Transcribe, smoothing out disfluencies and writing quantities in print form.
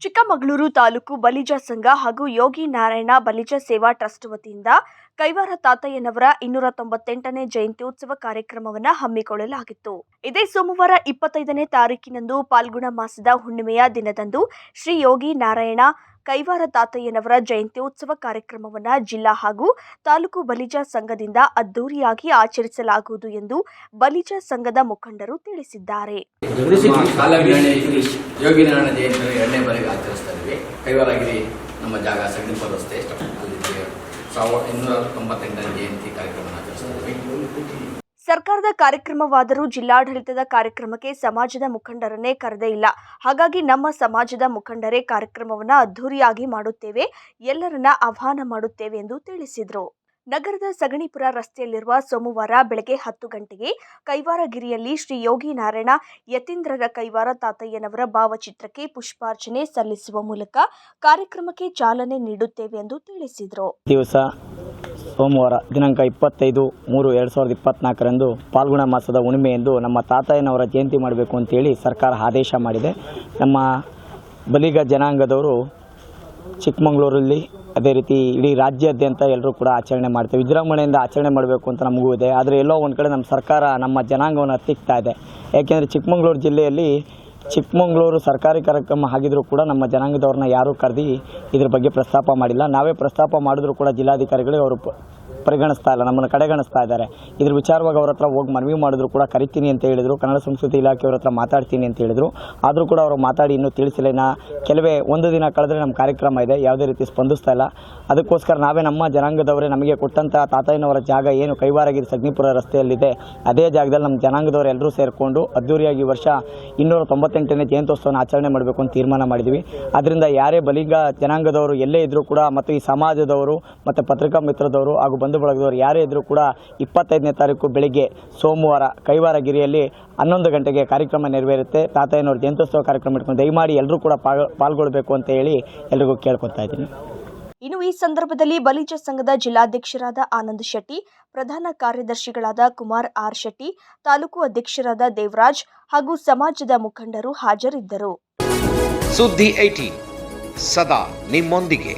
ಚಿಕ್ಕಮಗಳೂರು ತಾಲೂಕು ಬಲಿಜ ಸಂಘ ಹಾಗೂ ಯೋಗಿ ನಾರಾಯಣ ಬಲಿಜ ಸೇವಾ ಟ್ರಸ್ಟ್ ವತಿಯಿಂದ ಕೈವಾರ ತಾತಯ್ಯನವರ 298ನೇ ಜಯಂತ್ಯೋತ್ಸವ ಕಾರ್ಯಕ್ರಮವನ್ನು ಹಮ್ಮಿಕೊಳ್ಳಲಾಗಿತ್ತು. ಇದೇ ಸೋಮವಾರ 25ನೇ ತಾರೀಕಿನಂದು ಪಾಲ್ಗುಣ ಮಾಸದ ಹುಣ್ಣಿಮೆಯ ದಿನದಂದು ಶ್ರೀ ಯೋಗಿ ನಾರಾಯಣ ಕೈವಾರ ತಾತಯ್ಯನವರ ಜಯಂತ್ಯೋತ್ಸವ ಕಾರ್ಯಕ್ರಮವನ್ನು ಜಿಲ್ಲಾ ಹಾಗೂ ತಾಲೂಕು ಬಲಿಜ ಸಂಘದಿಂದ ಅದ್ದೂರಿಯಾಗಿ ಆಚರಿಸಲಾಗುವುದು ಎಂದು ಬಲಿಜ ಸಂಘದ ಮುಖಂಡರು ತಿಳಿಸಿದ್ದಾರೆ. ಯೋಗಿ ನಾರಾಯಣ ಜಯಂತಿ 2ನೇ ಬಾರಿಗೆ ಆಚರಿಸ್ತಾ ಇದ್ವಿ. ಕೈವಾರಗಿರಿ ನಮ್ಮ ಜಾಗ ಸಂಗೀತ ರಸ್ತೆ 298ನೇ ಜಯಂತಿ ಕಾರ್ಯಕ್ರಮ ಆಚರಿಸ್ತಾ ಇದ್ವಿ. ಸರ್ಕಾರದ ಕಾರ್ಯಕ್ರಮವಾದರೂ ಜಿಲ್ಲಾಡಳಿತದ ಕಾರ್ಯಕ್ರಮಕ್ಕೆ ಸಮಾಜದ ಮುಖಂಡರನ್ನೇ ಕರೆದೇ ಇಲ್ಲ. ಹಾಗಾಗಿ ನಮ್ಮ ಸಮಾಜದ ಮುಖಂಡರೇ ಕಾರ್ಯಕ್ರಮವನ್ನು ಅದ್ದೂರಿಯಾಗಿ ಮಾಡುತ್ತೇವೆ, ಎಲ್ಲರನ್ನ ಆಹ್ವಾನ ಮಾಡುತ್ತೇವೆ ಎಂದು ತಿಳಿಸಿದರು. ನಗರದ ಸಗಣಿಪುರ ರಸ್ತೆಯಲ್ಲಿರುವ ಸೋಮವಾರ ಬೆಳಗ್ಗೆ 10 ಗಂಟೆಗೆ ಕೈವಾರಗಿರಿಯಲ್ಲಿ ಶ್ರೀ ಯೋಗಿ ನಾರಾಯಣ ಯತೀಂದ್ರರ ಕೈವಾರ ತಾತಯ್ಯನವರ ಭಾವಚಿತ್ರಕ್ಕೆ ಪುಷ್ಪಾರ್ಚನೆ ಸಲ್ಲಿಸುವ ಮೂಲಕ ಕಾರ್ಯಕ್ರಮಕ್ಕೆ ಚಾಲನೆ ನೀಡುತ್ತೇವೆ ಎಂದು ತಿಳಿಸಿದರು. ಸೋಮವಾರ ದಿನಾಂಕ 25/3/2024ರಂದು ಪಾಲ್ಗುಣ ಮಾಸದ ಹುಣ್ಣಿಮೆಯಂದು ನಮ್ಮ ತಾತಯ್ಯನವರ ಜಯಂತಿ ಮಾಡಬೇಕು ಅಂತೇಳಿ ಸರ್ಕಾರ ಆದೇಶ ಮಾಡಿದೆ. ನಮ್ಮ ಬಲಿಗ ಜನಾಂಗದವರು ಚಿಕ್ಕಮಗಳೂರಲ್ಲಿ ಅದೇ ರೀತಿ ಇಡೀ ರಾಜ್ಯಾದ್ಯಂತ ಎಲ್ಲರೂ ಕೂಡ ಆಚರಣೆ ಮಾಡ್ತೇವೆ. ವಿಜೃಂಭಣೆಯಿಂದ ಆಚರಣೆ ಮಾಡಬೇಕು ಅಂತ ನಮಗೂ ಇದೆ. ಆದರೆ ಎಲ್ಲೋ ಒಂದು ಕಡೆ ನಮ್ಮ ಸರ್ಕಾರ ನಮ್ಮ ಜನಾಂಗವನ್ನು ಹತ್ತಿಕ್ತಾ ಇದೆ. ಯಾಕೆಂದರೆ ಚಿಕ್ಕಮಗಳೂರು ಜಿಲ್ಲೆಯಲ್ಲಿ ಚಿಕ್ಕಮಗಳೂರು ಸರ್ಕಾರಿ ಕಾರ್ಯಕ್ರಮ ಆಗಿದ್ರೂ ಕೂಡ ನಮ್ಮ ಜನಾಂಗದವ್ರನ್ನ ಯಾರೂ ಕರೆದು ಇದ್ರ ಬಗ್ಗೆ ಪ್ರಸ್ತಾಪ ಮಾಡಿಲ್ಲ. ನಾವೇ ಪ್ರಸ್ತಾಪ ಮಾಡಿದ್ರು ಕೂಡ ಜಿಲ್ಲಾಧಿಕಾರಿಗಳಿಗೆ ಅವರು ಪರಿಗಣಿಸ್ತಾ ಇಲ್ಲ, ನಮ್ಮನ್ನು ಕಡೆಗಣಿಸ್ತಾ ಇದ್ದಾರೆ. ಇದ್ರ ವಿಚಾರವಾಗಿ ಅವ್ರ ಹತ್ರ ಹೋಗಿ ಮನವಿ ಮಾಡಿದ್ರು ಕೂಡ ಕರಿತೀನಿ ಅಂತ ಹೇಳಿದರು. ಕನ್ನಡ ಸಂಸ್ಕೃತಿ ಇಲಾಖೆಯವ್ರ ಹತ್ರ ಮಾತಾಡ್ತೀನಿ ಅಂತ ಹೇಳಿದರು. ಆದರೂ ಕೂಡ ಅವರು ಮಾತಾಡಿ ಇನ್ನೂ ತಿಳಿಸಿಲ್ಲ. ಕೆಲವೇ ಒಂದು ದಿನ ಕಳೆದ್ರೆ ನಮ್ಮ ಕಾರ್ಯಕ್ರಮ ಇದೆ, ಯಾವುದೇ ರೀತಿ ಸ್ಪಂದಿಸ್ತಾ ಇಲ್ಲ. ಅದಕ್ಕೋಸ್ಕರ ನಾವೇ ನಮ್ಮ ಜನಾಂಗದವರೇ ನಮಗೆ ಕೊಟ್ಟಂಥ ತಾತಯ್ಯನವರ ಜಾಗ ಏನು ಕೈವಾರಗಿರಿ ಸಗಣಿಪುರ ರಸ್ತೆಯಲ್ಲಿದೆ, ಅದೇ ಜಾಗದಲ್ಲಿ ನಮ್ಮ ಜನಾಂಗದವರು ಎಲ್ಲರೂ ಸೇರಿಕೊಂಡು ಅದ್ದೂರಿಯಾಗಿ ವರ್ಷ 298ನೇ ಜಯಂತ್ಯೋತ್ಸವನ ಆಚರಣೆ ಮಾಡಬೇಕು ಅಂತ ತೀರ್ಮಾನ ಮಾಡಿದ್ವಿ. ಅದರಿಂದ ಯಾರೇ ಬಲಿಗ ಜನಾಂಗದವರು ಎಲ್ಲೇ ಇದ್ದರೂ ಕೂಡ ಮತ್ತು ಈ ಸಮಾಜದವರು ಮತ್ತು ಪತ್ರಿಕಾ ಮಿತ್ರದವರು ಹಾಗೂ ಬಂಧು ಬಳಗದವರು ಯಾರೇ ಇದ್ದರೂ ಕೂಡ 25ನೇ ತಾರೀಕು ಬೆಳಿಗ್ಗೆ ಸೋಮವಾರ ಕೈವಾರಗಿರಿಯಲ್ಲಿ 11 ಗಂಟೆಗೆ ಕಾರ್ಯಕ್ರಮ ನೆರವೇರುತ್ತೆ. ತಾತಯ್ಯನವರ ಜಯಂತ್ಯೋತ್ಸವ ಕಾರ್ಯಕ್ರಮ ಇಟ್ಕೊಂಡು ದಯಮಾಡಿ ಎಲ್ಲರೂ ಕೂಡ ಪಾಲ್ಗೊಳ್ಬೇಕು ಅಂತ ಹೇಳಿ ಎಲ್ರಿಗೂ ಕೇಳ್ಕೊತಾ ಇದ್ದೀನಿ. ಇನ್ನು ಈ ಸಂದರ್ಭದಲ್ಲಿ ಬಲಿಜ ಸಂಘದ ಜಿಲ್ಲಾಧ್ಯಕ್ಷರಾದ ಆನಂದ್ ಶೆಟ್ಟಿ, ಪ್ರಧಾನ ಕಾರ್ಯದರ್ಶಿಗಳಾದ ಕುಮಾರ್ ಆರ್ ಶೆಟ್ಟಿ, ತಾಲೂಕು ಅಧ್ಯಕ್ಷರಾದ ದೇವರಾಜ್ ಹಾಗೂ ಸಮಾಜದ ಮುಖಂಡರು ಹಾಜರಿದ್ದರು. ಸುದ್ದಿ 18 ಸದಾ ನಿಮ್ಮೊಂದಿಗೆ.